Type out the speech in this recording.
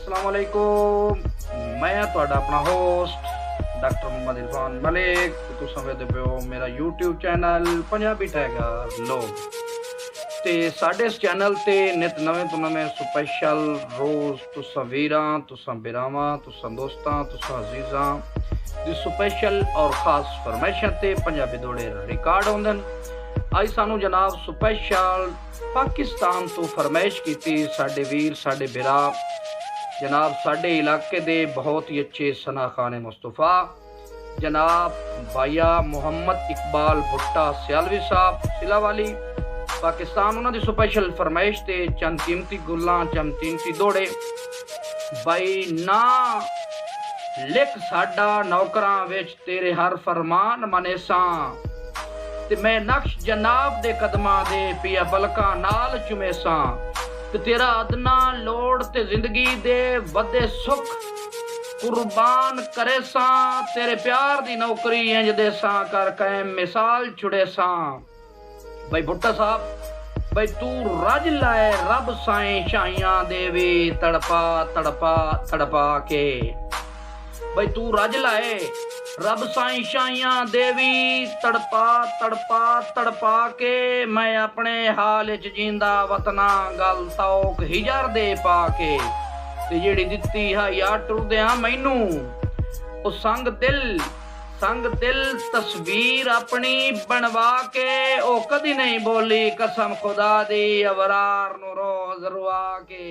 अस्सलाम वालेकुम। मैं तुहाडा अपना होस्ट डॉक्टर मोहम्मद इरफान मलिक। तुसां वेखदे पियो मेरा यूट्यूब चैनल पंजाबी टाइगर लोग। ते साडे इस चैनल ते नित नवें तो नवें स्पैशल रोज़ तुसां वीरां, तुसां बिरावां, तुसां दोस्तां, तुसां अजीज़ां दी स्पैशल और ख़ास फरमाइशां ते पंजाबी दौड़े रिकॉर्ड होंदे न। अज सानू जनाब स्पैशल पाकिस्तान तो फरमाइश की साडे वीर साडे बिरा जनाब साडे इलाके दे बहुत ही अच्छे सना खान मुस्तफा जनाब भाईया मोहम्मद इकबाल भुट्टा सियालवी साहब सिलावाली पाकिस्तान उन्होंने स्पैशल फरमाइश ते चंद कीमती गुल्लां चंद कीमती दौड़े भाई ना लिख साडा नौकरां विच तेरे हर फरमान मनेसां ते मैं नक्श जनाब दे कदमां दे पिया बलका नाल चुमेसां ते तेरा अदना लोड़ ते जिंदगी दे वधे सुख कुर्बान करे सां तेरे प्यार दी नौकरी इंज दे सां कर कायम मिसाल छुड़े सां। भाई भुट्टा साहब भाई तू रज लाए रब साईं शाइयां देवी तड़पा तड़पा तड़पा के भाई तू रज लाए रब साईं शाइयां देवी तड़पा तड़पा तड़पा के मैं अपने हाल च जींदा वतना गल तौक हिजर दे पा के ते जेड़ी दित्ती हा यार टुरदे मैनू ओ संग दिल तस्वीर अपनी बनवा के ओ कदी नहीं बोली कसम खुदा दी अवरार नु रोज रुआ के।